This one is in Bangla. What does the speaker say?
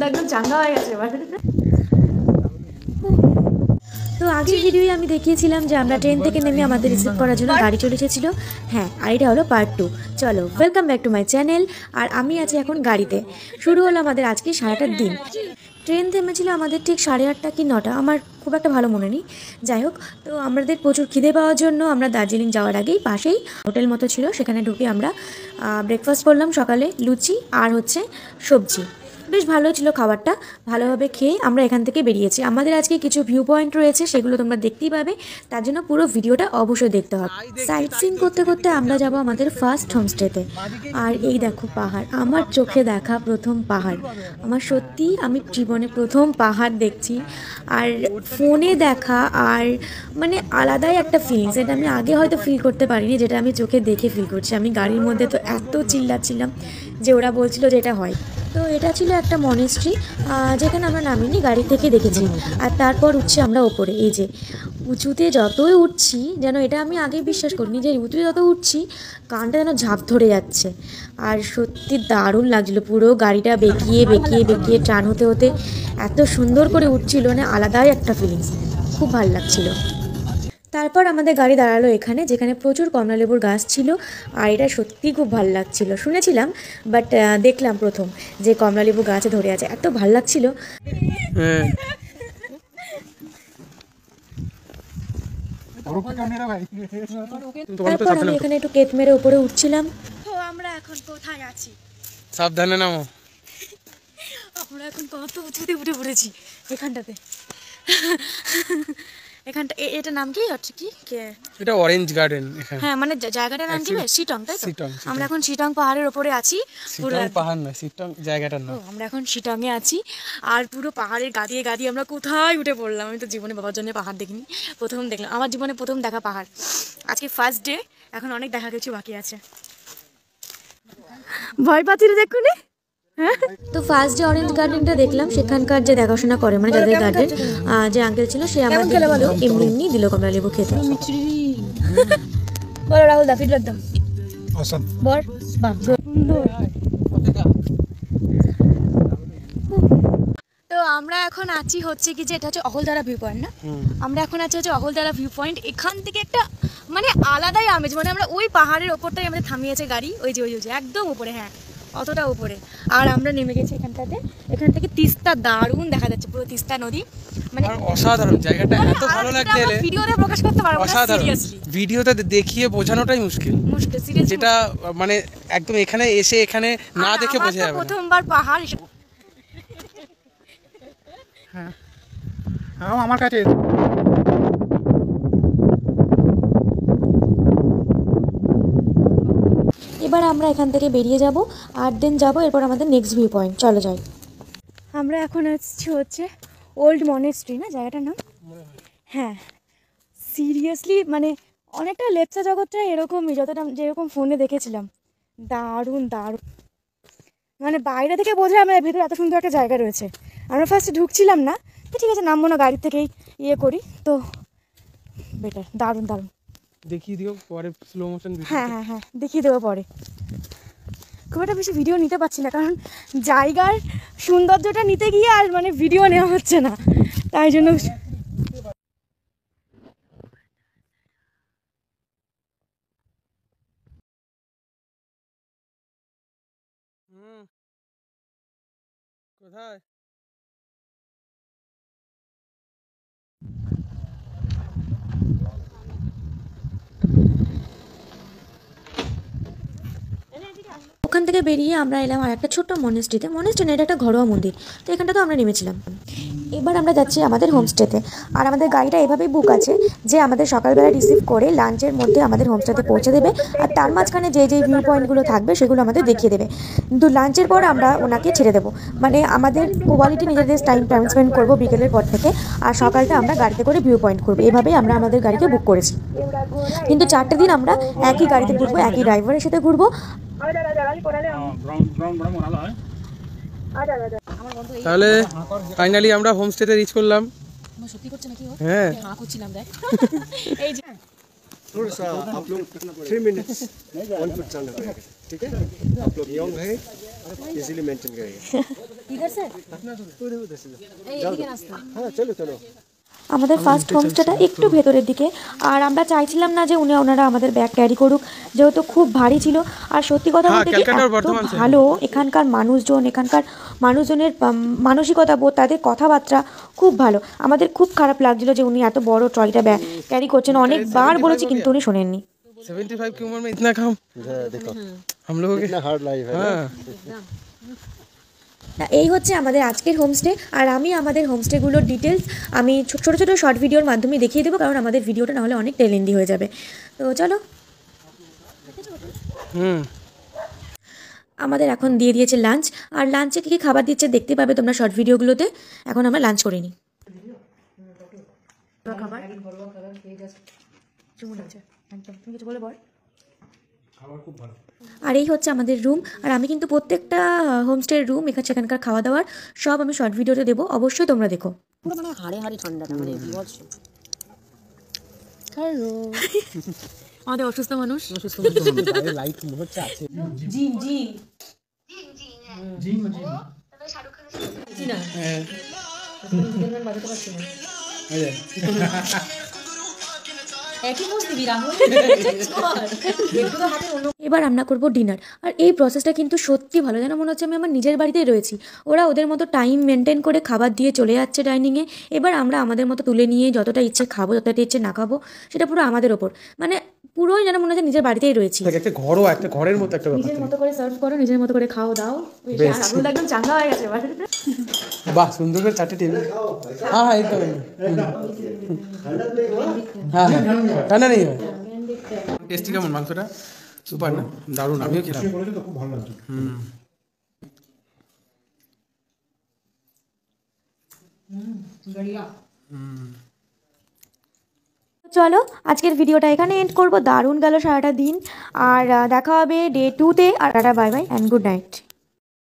একদম চাঙ্গা হয়ে গেছে এবার। তো আগের ভিডিওয়ে আমি দেখিয়েছিলাম যে আমরা ট্রেন থেকে নেমে আমাদের রিসিভ করার জন্য গাড়ি চলে এসেছিল। হ্যাঁ, আর এটা হলো পার্ট 2। চলো, welcome back to my channel. আর আমি আছি এখন গাড়িতে। শুরু হলো আমাদের আজকে সারাটার দিন। ট্রেন থেমেছিল আমাদের ঠিক 8:30 কি 9টা, আমার খুব একটা ভালো মনে নেই। যাই হোক, তো আমাদের প্রচুর খিদে পাওয়ার জন্য আমরা দার্জিলিং যাওয়ার আগেই পাশেই হোটেল মতো ছিল, সেখানে ঢুকে আমরা ব্রেকফাস্ট করলাম সকালে, লুচি আর হচ্ছে সবজি। বেশ ভালো ছিল খাবারটা। ভালোভাবে খেয়ে আমরা এখান থেকে বেরিয়েছি। আমাদের আজকে কিছু ভিউ পয়েন্ট রয়েছে, সেগুলো তোমরা দেখতেই পাবে, তার জন্য পুরো ভিডিওটা অবশ্যই দেখতে হবে। সাইট সিন করতে করতে আমরা যাব আমাদের ফার্স্ট হোমস্টেতে। আর এই দেখো পাহাড়, আমার চোখে দেখা প্রথম পাহাড়। আমার সত্যি আমি জীবনে প্রথম পাহাড় দেখছি। আর ফোনে দেখা আর মানে আলাদাই একটা ফিলিংস, এটা আমি আগে হয়তো ফিল করতে পারিনি, যেটা আমি চোখে দেখে ফিল করছি। আমি গাড়ির মধ্যে তো এত চিল্লাচ্ছিলাম যে ওরা বলছিল যে এটা হয়। তো এটা ছিল একটা মনেস্ট্রি, যেখানে আমরা নামিনি, গাড়ি থেকে দেখেছি। আর তারপর উঠছি আমরা ওপরে। এই যে উঁচুতে যতই উঠছি, যেন এটা আমি আগে বিশ্বাস করিনি যে উঁচুতে যত উঠছি কানটা যেন ঝাঁপ ধরে যাচ্ছে। আর সত্যি দারুণ লাগছিলো, পুরো গাড়িটা বেঁকিয়ে বেঁকিয়ে বেঁকিয়ে টান হতে হতে এত সুন্দর করে উঠছিল, মানে আলাদাই একটা ফিলিংস, খুব ভালো লাগছিলো। তারপর আমাদের গাড়ি দাঁড়ালো এখানে, যেখানে প্রচুর কমলালেবুর গাছ ছিল। আর এটা সত্যিই খুব ভালো লাগছিল, শুনেছিলাম বাট দেখলাম প্রথম যে কমলালেবু গাছে ধরে আছে, এত ভালো লাগছিল। তারপর আমি এখানে একটু কেত মেরে উপরে উঠছিলাম। তো আমরা এখন কোথায় আছি? সাবধানে নামো। আমরা এখন কত উঁচুতে উঠে পড়েছি এখানটাতে। এখানটা এটা নাম কি হচ্ছে কি? এটা অরেঞ্জ গার্ডেন এখানে। হ্যাঁ, মানে জায়গাটার নাম কি? শিটং, তাই তো? শিটং। আমরা এখন শিটং পাহাড়ের উপরে আছি। শিটং পাহাড় না, শিটং জায়গাটার নাম। আমরা এখন শিটং এ আছি। আর পুরো পাহাড়ের গাদিয়ে গাদিয়ে আমরা কোথায় উঠে পড়লাম। আমি তো জীবনে বাবার জন্য পাহাড় দেখিনি, প্রথম দেখলাম, আমার জীবনে প্রথম দেখা পাহাড়। আজকে ফার্স্ট ডে, এখন অনেক দেখা কিছু বাকি আছে। ভয় পাচ্ছি রে দেখুন। তো ফার্স্ট যে অরেঞ্জ গার্ডেনটা দেখলাম, সেখানকার যে দেখাশোনা করে, মানে যাদের গার্ডেন, যে আঙ্কেল ছিল, সে আমাদের এমনি এমনি দিল কমলা লেবু খেতে। বলো রাহুল দা, ফিডব্যাক দাও। অসম বল বাহ। তো আমরা এখন আছি হচ্ছে কি যে এটা হচ্ছে অহলদারা ভিউ পয়েন্ট না? আমরা এখন আছি হচ্ছে অহলদারা ভিউ পয়েন্ট। এখান থেকে একটা মানে আলাদাই আমেজ, মানে আমরা ওই পাহাড়ের ওপরটাই আমাদের থামিয়েছে গাড়ি, ওই যে একদম উপরে, হ্যাঁ অতটা উপরে। আর আমরা নেমে গেছি এখানটাতে। এখান থেকে তিস্তা দারুণ দেখা যাচ্ছে, পুরো তিস্তা নদী, মানে অসাধারণ জায়গাটা। এত ভালো লাগছে, ভিডিওতে প্রকাশ করতে পারবো না, সিরিয়াসলি ভিডিওতে দেখিয়ে বোঝানোটাই মুশকিল, সিরিয়াসলি, যেটা মানে একদম এখানে এসে এখানে না দেখে বোঝা যাবে না। প্রথমবার পাহাড়। হ্যাঁ আমার কাছে এবার আমরা এখান থেকে বেরিয়ে যাব, আর দেন যাব এরপর আমাদের নেক্সট ভিউ পয়েন্ট। চলো যাই। আমরা এখন আসছি হচ্ছে ওল্ড মনেস্ট্রি না জায়গাটার নাম? হ্যাঁ সিরিয়াসলি, মানে অনেকটা লেপচা জগৎটা এরকমই, যতটা যেরকম ফোনে দেখেছিলাম। দারুণ দারুণ, মানে বাইরে থেকে বোঝা আমরা ভেতরে এত সুন্দর একটা জায়গা রয়েছে। আমরা ফার্স্টে ঢুকছিলাম না, তো ঠিক আছে নামবো না, গাড়ি থেকেই ইয়ে করি, তো বেটার। দারুণ দারুণ, দেখিয়ে দিও পরে স্লো মোশন। হ্যাঁ হ্যাঁ হ্যাঁ দেখিয়ে দেবো পরে। খুব একটা বেশি ভিডিও নিতে পারছি না, কারণ জায়গার সৌন্দর্যটা নিতে গিয়ে আর মানে ভিডিও নেওয়া হচ্ছে না, তাই জন্য। কোথায়? ওখান থেকে বেরিয়ে আমরা এলাম আর একটা ছোট্ট মনেস্ট্রিতে। মনেস্ট্রি না, এটা একটা ঘরোয়া মন্দির। তো এখানটা তো আমরা নেমেছিলাম। এবার আমরা যাচ্ছি আমাদের হোমস্টেতে। আর আমাদের গাড়িটা এভাবেই বুক আছে যে আমাদের সকালবেলা রিসিভ করে লাঞ্চের মধ্যে আমাদের হোমস্টেতে পৌঁছে দেবে। আর তার মাঝখানে যে যে ভিউ পয়েন্টগুলো থাকবে সেগুলো আমাদের দেখিয়ে দেবে, কিন্তু লাঞ্চের পর আমরা ওনাকে ছেড়ে দেবো। মানে আমাদের কোয়ালিটি নিজেদের টাইম স্পেন্ড করবো বিকেলের পর থেকে, আর সকালটা আমরা গাড়িতে করে ভিউ পয়েন্ট করবো। এভাবেই আমরা আমাদের গাড়িকে বুক করেছি। কিন্তু 4টে দিন আমরা একই গাড়িতে ঘুরবো, একই ড্রাইভারের সাথে ঘুরবো। তাহলে ফাইনালি আমরা হোমস্টেতে রিচ করলাম। হ্যাঁ थोड़ा सा आप लोग 3 मिनट्स 1 फुट चलना पड़ेगा। ठीक है आप लोग यंग है इजीली मेंटेन करेंगे हाँ चलो चलो আমাদের ফার্স্ট হোমস্টেটা একটু ভেতরের দিকে, আর আমরা চাইছিলাম না যে ওনারা আমাদের ব্যাগ ক্যারি করুক, যেহেতু খুব ভারী ছিল। আর সত্যি কথা বলতে কি এত ভালো এখানকার মানুষজন, এখানকার মানুষজনের মানসিকতা বোধ, তাদের কথাবার্তা খুব ভালো। আমাদের খুব খারাপ লাগছিল যে উনি এত বড় ট্রলিটা ব্যাগ ক্যারি করছেন, অনেকবার বলেছি কিন্তু উনি শোনেননি। 75 की उम्र में इतना काम, देखो हम लोगों के इतना हार्ड लाइफ है हाँ এই হচ্ছে আমাদের আজকের হোমস্টে। আর আমি আমাদের হোমস্টেগুলোর ডিটেলস আমি ছোট ছোট শর্ট ভিডিওর মাধ্যমে দেখিয়ে দেবো, কারণ আমাদের ভিডিওটা নাহলে অনেক লেন্দি হয়ে যাবে। তো চলো, আমাদের এখন দিয়ে দিয়েছে লাঞ্চ। আর লাঞ্চে কী কী খাবার দিচ্ছে দেখতে পাবে তোমরা শর্ট ভিডিওগুলোতে। এখন আমরা লাঞ্চ করে নিই। খাবার তুমি কিছু বলে বল। আর এই হচ্ছে আমাদের রুম। আর আমি কিন্তু প্রত্যেকটা হোমস্টের রুম সেখানকার খাওয়া দাওয়ার সব আমি শর্ট ভিডিওতে দেবো, অবশ্যই তোমরা দেখো। পুরো মানে হাড়ে হাড়ে ঠান্ডা, মানে বিভৎস। হ্যালো আমাদের অসুস্থ মানুষ লাইট মনে হচ্ছে আছে জিম জিম জিম না বাজাতে পারছি না। এবার রান্না করব ডিনার। আর এই প্রসেসটা কিন্তু সত্যি ভালো, যেন মনে হচ্ছে আমি আমার নিজের বাড়িতেই রয়েছি। ওরা ওদের মতো টাইম মেনটেন করে খাবার দিয়ে চলে যাচ্ছে ডাইনিংয়ে। এবার আমরা আমাদের মতো তুলে নিয়ে যতটা ইচ্ছে খাবো, যতটা ইচ্ছে না খাবো সেটা পুরো আমাদের ওপর। মানে পুরোই যেন মনে হচ্ছে নিজের বাড়িতেই রয়েছি। একটা ঘরও, একটা ঘরের মতো একটা ব্যাপার। নিজের মতো করে সার্ভ করো, নিজের মতো করে খাও দাও। একদম চাঙ্গা হয়ে গেছে। বাহ, সুন্দর করে 4টে টেবিল। হ্যাঁ হ্যাঁ একদম হ্যাঁ হ্যাঁ ঠান্ডা নেই। টেস্টি কেমন মাংসটা? সুপার না? দারুণ, আমিও খেলাম। খুব ভালো লাগছে চলো আজকের ভিডিওটা এখানে এন্ড করবো। দারুণ গেল সারাটা দিন। আর দেখা হবে ডে 2-তে। আর bye bye and good night.